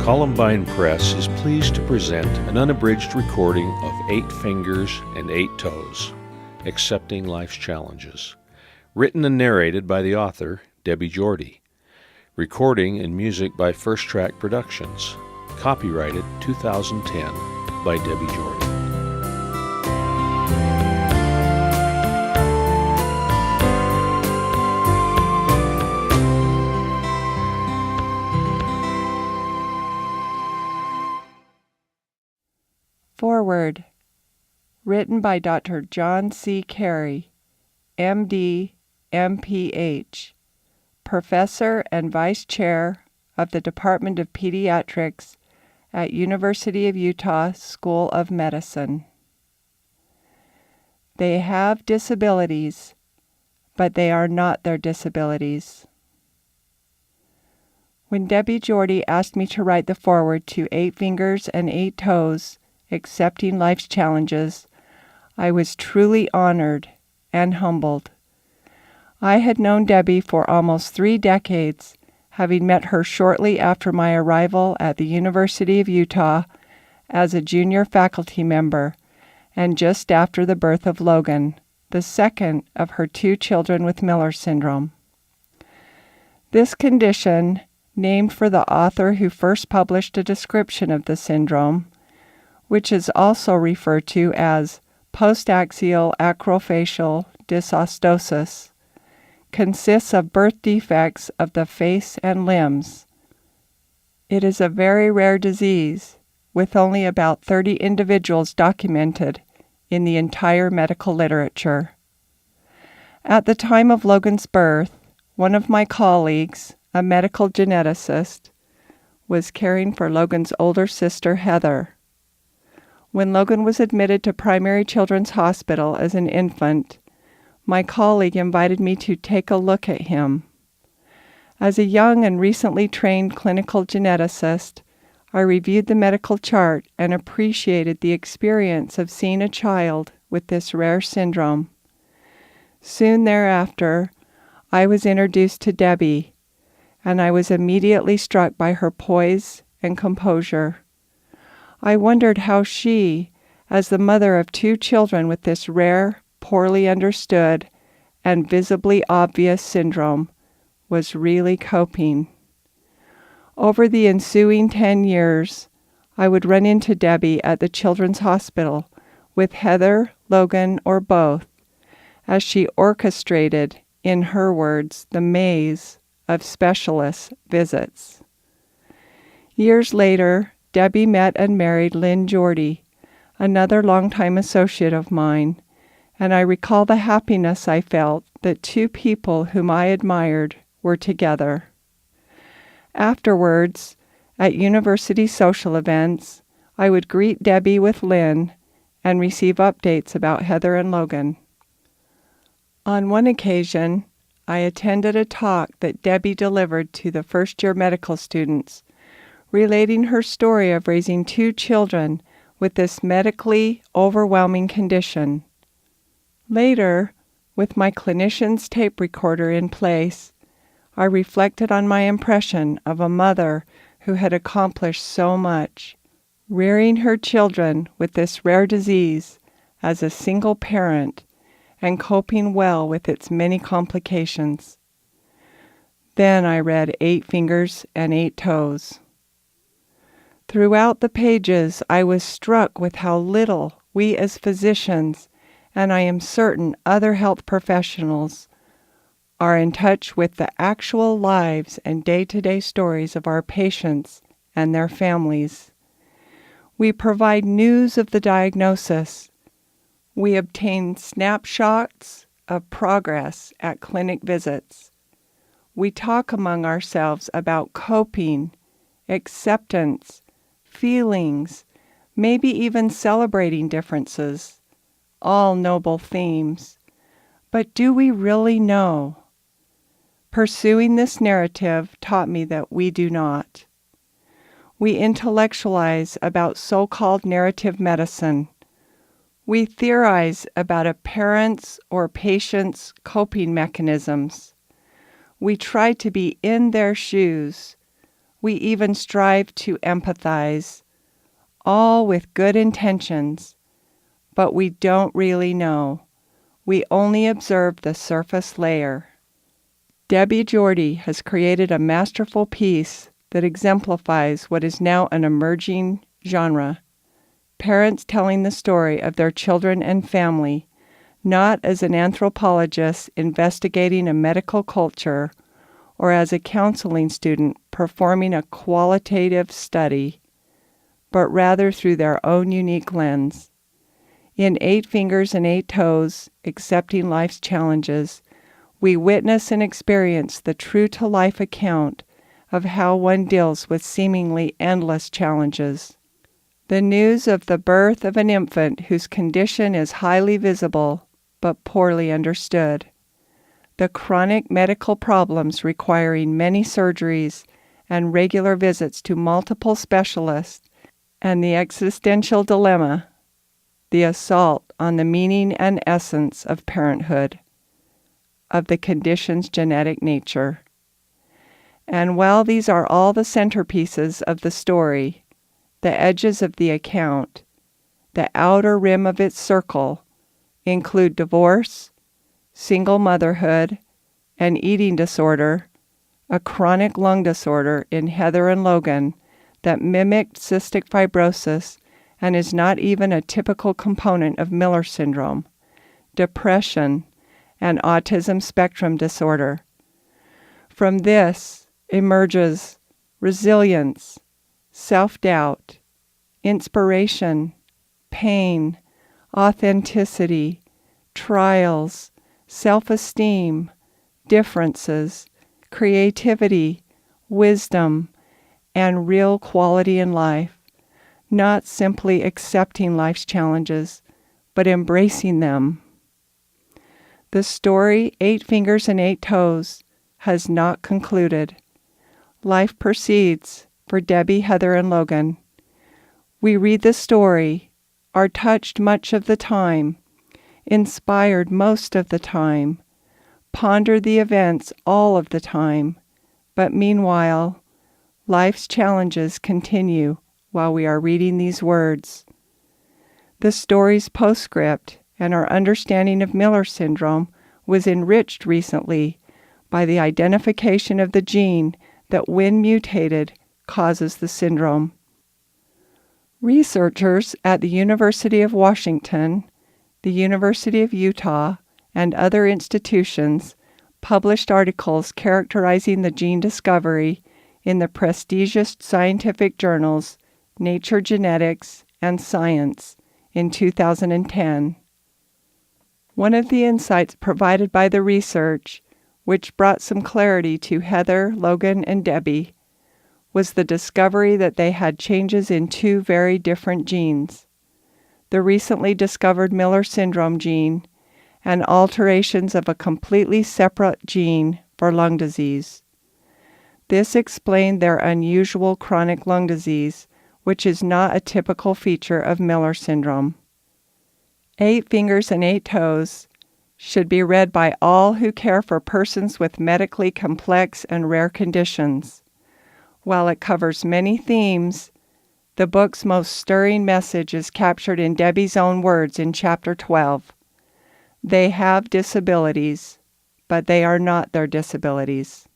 Columbine Press is pleased to present an unabridged recording of 8 Fingers and 8 Toes, Accepting Life's Challenges, written and narrated by the author, Debbie Jorde. Recording and music by First Track Productions. Copyrighted 2010 by Debbie Jorde. Foreword. Written by Dr. John C. Carey, M.D., M.Ph., Professor and Vice Chair of the Department of Pediatrics at University of Utah School of Medicine. They have disabilities, but they are not their disabilities. When Debbie Jorde asked me to write the foreword to 8 Fingers and 8 Toes, Accepting Life's Challenges, I was truly honored and humbled. I had known Debbie for almost 3 decades, having met her shortly after my arrival at the University of Utah as a junior faculty member, and just after the birth of Logan, the second of her 2 children with Miller syndrome. This condition, named for the author who first published a description of the syndrome, which is also referred to as postaxial acrofacial dysostosis, consists of birth defects of the face and limbs. It is a very rare disease, with only about 30 individuals documented in the entire medical literature. At the time of Logan's birth, one of my colleagues, a medical geneticist, was caring for Logan's older sister, Heather. When Logan was admitted to Primary Children's Hospital as an infant, my colleague invited me to take a look at him. As a young and recently trained clinical geneticist, I reviewed the medical chart and appreciated the experience of seeing a child with this rare syndrome. Soon thereafter, I was introduced to Debbie, and I was immediately struck by her poise and composure. I wondered how she, as the mother of 2 children with this rare, poorly understood, and visibly obvious syndrome, was really coping. Over the ensuing 10 years, I would run into Debbie at the Children's Hospital with Heather, Logan, or both, as she orchestrated, in her words, the maze of specialist visits. Years later, Debbie met and married Lynn Jorde, another longtime associate of mine, and I recall the happiness I felt that 2 people whom I admired were together. Afterwards, at university social events, I would greet Debbie with Lynn and receive updates about Heather and Logan. On one occasion, I attended a talk that Debbie delivered to the first-year medical students, relating her story of raising 2 children with this medically overwhelming condition. Later, with my clinician's tape recorder in place, I reflected on my impression of a mother who had accomplished so much, rearing her children with this rare disease as a single parent and coping well with its many complications. Then I read 8 Fingers and 8 Toes. Throughout the pages, I was struck with how little we as physicians, and I am certain other health professionals, are in touch with the actual lives and day-to-day stories of our patients and their families. We provide news of the diagnosis. We obtain snapshots of progress at clinic visits. We talk among ourselves about coping, acceptance, feelings, maybe even celebrating differences, all noble themes. But do we really know? Pursuing this narrative taught me that we do not. We intellectualize about so-called narrative medicine. We theorize about a parent's or patient's coping mechanisms. We try to be in their shoes. We even strive to empathize, all with good intentions, but we don't really know. We only observe the surface layer. Debbie Jorde has created a masterful piece that exemplifies what is now an emerging genre. Parents telling the story of their children and family, not as an anthropologist investigating a medical culture or as a counseling student performing a qualitative study, but rather through their own unique lens. In 8 Fingers and 8 Toes, Accepting Life's Challenges, we witness and experience the true-to-life account of how one deals with seemingly endless challenges. The news of the birth of an infant whose condition is highly visible but poorly understood. The chronic medical problems requiring many surgeries and regular visits to multiple specialists, and the existential dilemma, the assault on the meaning and essence of parenthood, of the condition's genetic nature. And while these are all the centerpieces of the story, the edges of the account, the outer rim of its circle, include divorce, single motherhood, an eating disorder, a chronic lung disorder in Heather and Logan that mimicked cystic fibrosis and is not even a typical component of Miller syndrome, depression, and autism spectrum disorder. From this emerges resilience, self-doubt, inspiration, pain, authenticity, trials, self-esteem, differences, creativity, wisdom, and real quality in life, not simply accepting life's challenges, but embracing them. The story, 8 Fingers and 8 Toes, has not concluded. Life proceeds for Debbie, Heather, and Logan. We read the story, are touched much of the time, inspired most of the time, ponder the events all of the time, but meanwhile, life's challenges continue while we are reading these words. The story's postscript and our understanding of Miller syndrome was enriched recently by the identification of the gene that, when mutated, causes the syndrome. Researchers at the University of Washington, the University of Utah, and other institutions published articles characterizing the gene discovery in the prestigious scientific journals Nature Genetics and Science in 2010. One of the insights provided by the research, which brought some clarity to Heather, Logan, and Debbie, was the discovery that they had changes in 2 very different genes, the recently discovered Miller syndrome gene and alterations of a completely separate gene for lung disease. This explained their unusual chronic lung disease, which is not a typical feature of Miller syndrome. 8 Fingers and 8 Toes should be read by all who care for persons with medically complex and rare conditions. While it covers many themes, the book's most stirring message is captured in Debbie's own words in Chapter 12. They have disabilities, but they are not their disabilities.